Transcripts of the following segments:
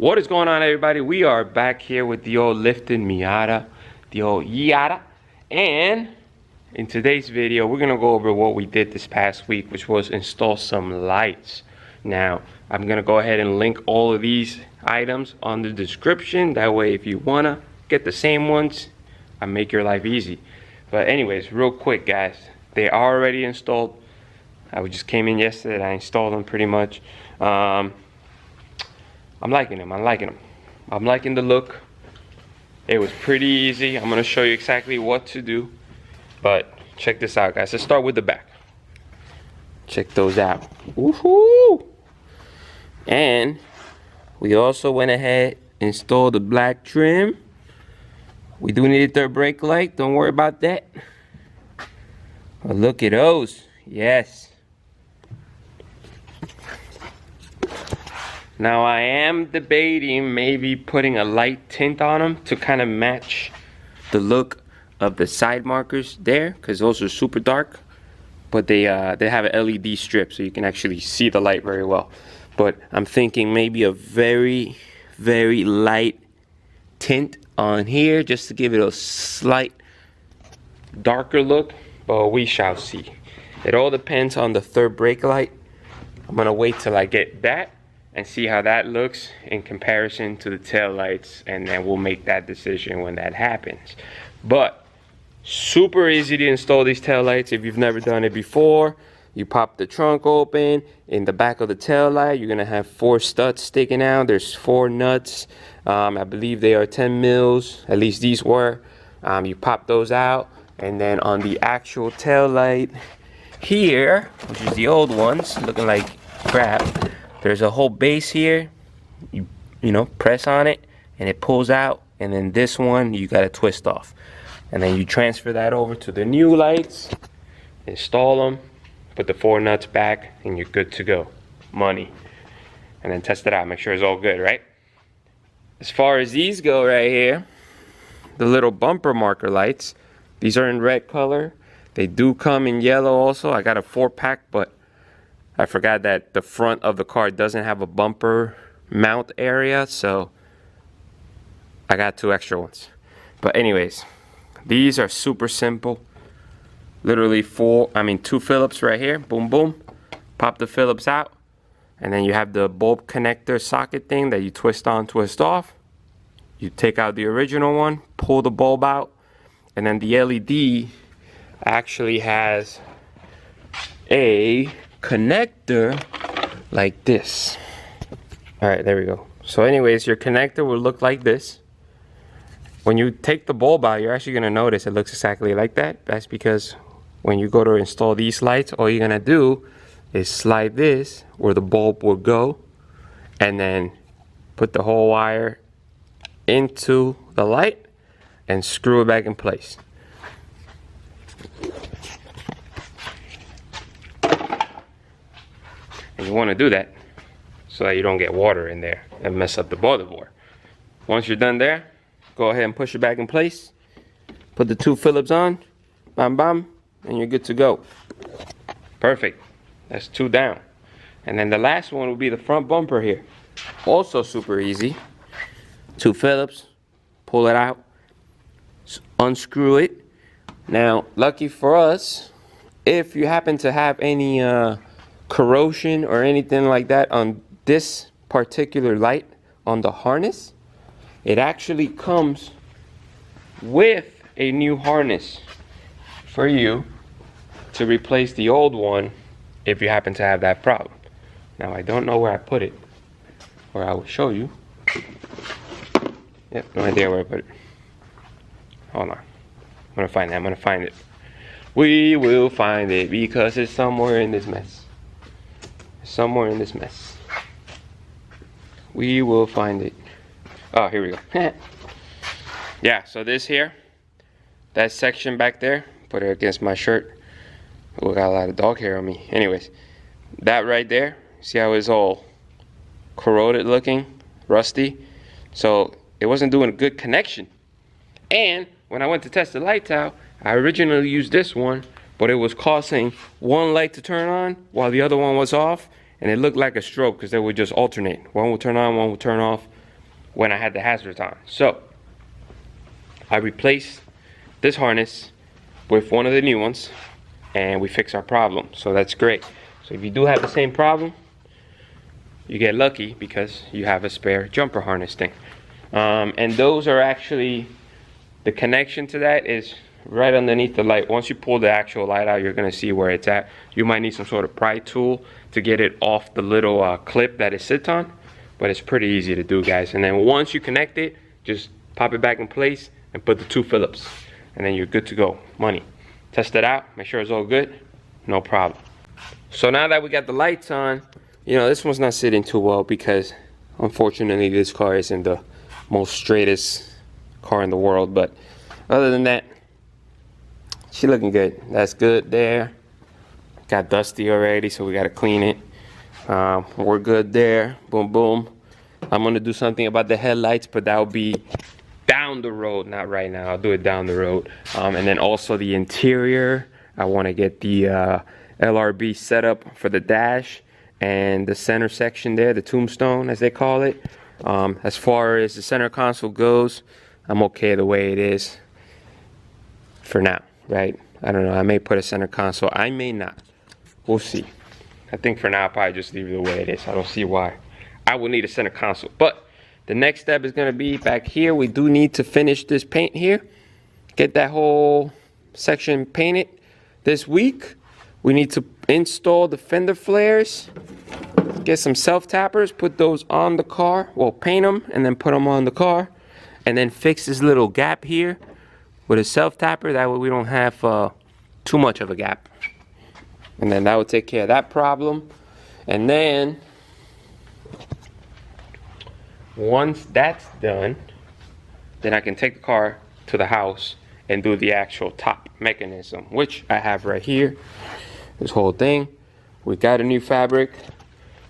What is going on, everybody? We are back here with the old lifted Miata, the old Yeeata, and in today's video we're gonna go over what we did this past week, which was install some lights. Now I'm gonna go ahead and link all of these items on the description, that way if you wanna get the same ones, I make your life easy. But anyways, real quick guys, they are already installed. I just came in yesterday and I installed them pretty much. I'm liking them. I'm liking the look. It was pretty easy. I'm gonna show you exactly what to do. But check this out, guys. Let's start with the back. Check those out. Woohoo! And we also went ahead and installed the black trim. We do need a third brake light. Don't worry about that. But look at those. Yes. Now I am debating maybe putting a light tint on them to kind of match the look of the side markers there, because those are super dark, but they have an LED strip so you can actually see the light very well. But I'm thinking maybe a very light tint on here just to give it a slight darker look, but we shall see. It all depends on the third brake light. I'm gonna wait till I get that and see how that looks in comparison to the tail lights, and then we'll make that decision when that happens. But super easy to install these tail lights if you've never done it before. You pop the trunk open. In the back of the tail light, you're gonna have 4 studs sticking out. There's 4 nuts. I believe they are 10 mils, at least these were. You pop those out, and then on the actual tail light here, which is the old ones, looking like crap, there's a whole base here. You know, press on it and it pulls out, and then this one you gotta twist off, and then you transfer that over to the new lights, install them, put the 4 nuts back, and you're good to go. Money. And then test it out, make sure it's all good, right? As far as these go right here, the little bumper marker lights, these are in red color. They do come in yellow also. I got a 4-pack, but I forgot that the front of the car doesn't have a bumper mount area, so I got 2 extra ones. But anyways, these are super simple. Literally 2 Phillips right here. Boom, boom. Pop the Phillips out, and then you have the bulb connector socket thing that you twist on, twist off. You take out the original one, pull the bulb out, and then the LED actually has a connector like this. All right, there we go. So anyways, your connector will look like this. When you take the bulb out, you're actually gonna notice it looks exactly like that. That's because when you go to install these lights, all you're gonna do is slide this where the bulb will go, and then put the whole wire into the light and screw it back in place. And you want to do that so that you don't get water in there and mess up the motherboard. Once you're done there, go ahead and push it back in place. Put the 2 Phillips on, bam bam, and you're good to go. Perfect. That's 2 down. And then the last one will be the front bumper here. Also super easy. 2 Phillips, pull it out, unscrew it. Now, lucky for us, if you happen to have any corrosion or anything like that on this particular light on the harness, it actually comes with a new harness for you to replace the old one if you happen to have that problem. Now I don't know where I put it, or I will show you. Yep, no idea where I put it. Hold on, I'm gonna find it. I'm gonna find it. We will find it because it's somewhere in this mess. Somewhere in this mess. We will find it. Oh, here we go. Yeah, so this here, that section back there, put it against my shirt. Oh, got a lot of dog hair on me. Anyways, that right there, see how it's all corroded looking, rusty? So it wasn't doing a good connection. And when I went to test the lights out, I originally used this one, but it was causing one light to turn on while the other one was off, and it looked like a strobe because they would just alternate. One would turn on, one would turn off. when I had the hazards on. So I replaced this harness with one of the new ones, and we fix our problem. So that's great. So if you do have the same problem, you get lucky because you have a spare jumper harness thing. And those are actually, the connection to that is right underneath the light. Once you pull the actual light out, you're gonna see where it's at. You might need some sort of pry tool to get it off the little clip that it sits on, but it's pretty easy to do, guys. And then once you connect it, just pop it back in place and put the 2 Phillips, and then you're good to go. Money. Test it out, make sure it's all good, no problem. So now that we got the lights on, you know, this one's not sitting too well because unfortunately this car isn't the most straightest car in the world, but other than that, she looking good. That's good there. Got dusty already, so we gotta clean it. We're good there. Boom, boom. I'm gonna do something about the headlights, but that'll be down the road, not right now. I'll do it down the road. And then also the interior. I want to get the LRB setup for the dash and the center section there, the tombstone as they call it. As far as the center console goes, I'm okay the way it is for now, right? I don't know, I may put a center console, I may not. We'll see. I think for now I'll probably just leave it the way it is. I don't see why I would need a center console. But the next step is gonna be back here. We do need to finish this paint here. Get that whole section painted this week. We need to install the fender flares. Get some self-tappers, put those on the car. Well, paint them and then put them on the car. And then fix this little gap here with a self-tapper. That way we don't have too much of a gap. And then that will take care of that problem. And then once that's done, then I can take the car to the house and do the actual top mechanism, which I have right here. This whole thing. We got a new fabric,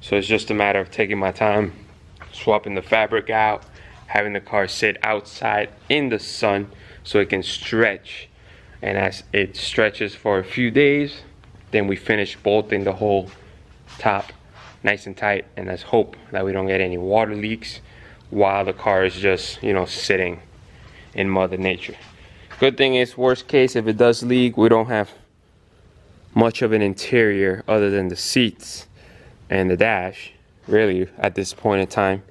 so it's just a matter of taking my time, swapping the fabric out, having the car sit outside in the sun so it can stretch. And as it stretches for a few days, then we finish bolting the whole top nice and tight, and let's hope that we don't get any water leaks while the car is just, you know, sitting in Mother Nature. Good thing is, worst case, if it does leak, we don't have much of an interior other than the seats and the dash, really, at this point in time.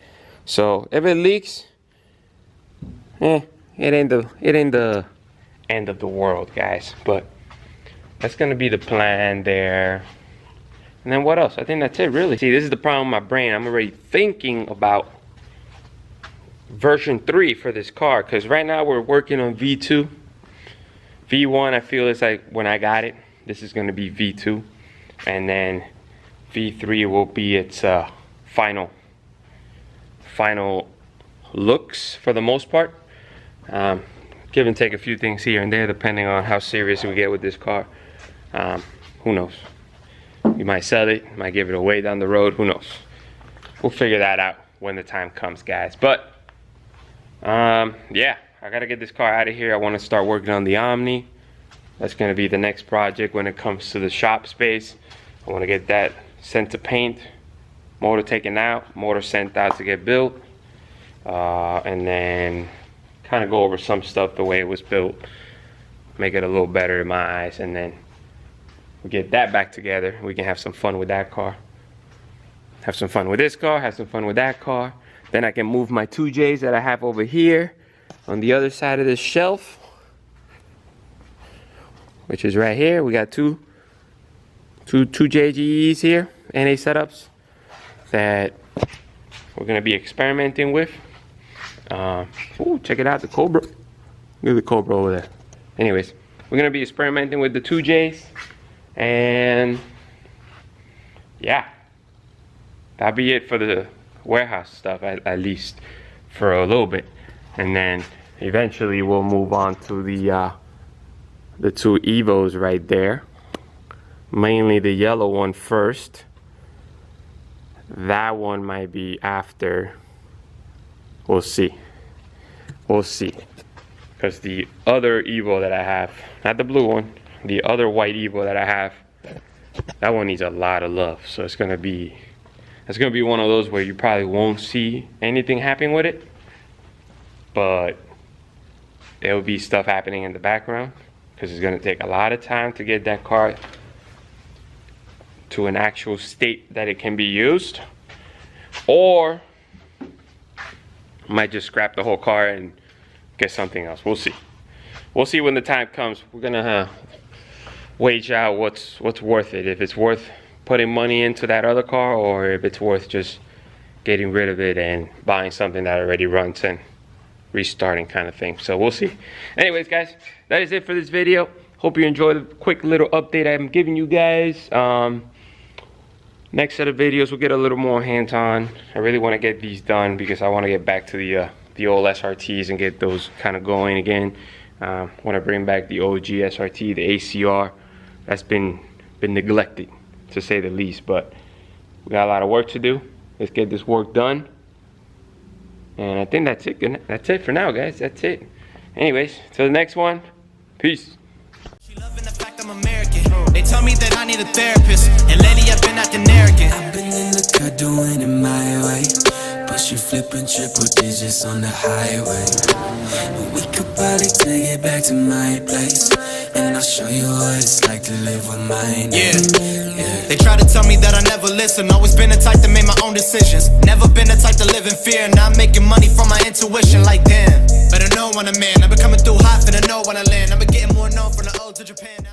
So if it leaks, it ain't the end of the world, guys. But that's gonna be the plan there. And then what else? I think that's it, really. See, this is the problem with my brain. I'm already thinking about version 3 for this car, because right now we're working on V2. V1, I feel is like when I got it. This is going to be V2, and then V3 will be its final looks for the most part. Give and take a few things here and there depending on how serious we get with this car. Who knows? We might sell it, might give it away down the road, who knows? We'll figure that out when the time comes, guys. But yeah, I gotta get this car out of here. I want to start working on the Omni. That's gonna be the next project when it comes to the shop space. I want to get that sent to paint, motor taken out, motor sent out to get built, and then kind of go over some stuff the way it was built, make it a little better in my eyes, and then we get that back together. We can have some fun with that car, have some fun with this car, have some fun with that car. Then I can move my 2Js that I have over here on the other side of this shelf, which is right here. We got two JGEs here, NA setups that we're gonna be experimenting with. Ooh, check it out, the Cobra. Look at the Cobra over there. Anyways, we're gonna be experimenting with the 2Js, and yeah, that'll be it for the warehouse stuff, at least for a little bit. And then eventually we'll move on to the 2 Evos right there. Mainly the yellow one first. That one might be after. We'll see. We'll see. Because the other Evo that I have, not the blue one, the other white Evo that I have, that one needs a lot of love. So it's gonna be one of those where you probably won't see anything happen with it. but there will be stuff happening in the background because it's gonna take a lot of time to get that car to an actual state that it can be used, or I might just scrap the whole car and get something else. We'll see. We'll see when the time comes. We're gonna wage out what's worth it. If it's worth putting money into that other car, or if it's worth just getting rid of it and buying something that already runs and restarting kind of thing. So we'll see. Anyways, guys, that is it for this video. Hope you enjoyed the quick little update I'm giving you guys. Next set of videos, we'll get a little more hands-on. I really want to get these done because I want to get back to the old SRTs and get those kind of going again. Want to bring back the OG SRT, the ACR. That's been neglected, to say the least, but we got a lot of work to do. Let's get this work done. And I think that's it. That's it for now, guys. That's it. Anyways, till the next one. Peace. She loving the fact I'm American. They tell me that I need a therapist, and lately I've been acting arrogant. I've been in the car doing it my way, pushing, flipping triple digits on the highway. We could probably take it back to my place, and I'll show you what it's like to live with my name. Yeah. They try to tell me that I never listen. Always been the type to make my own decisions. Never been the type to live in fear. Now I'm making money from my intuition. Like damn, better know when I'm in. I've been coming through hot, finna know when I land. I've been getting more known from the old to Japan.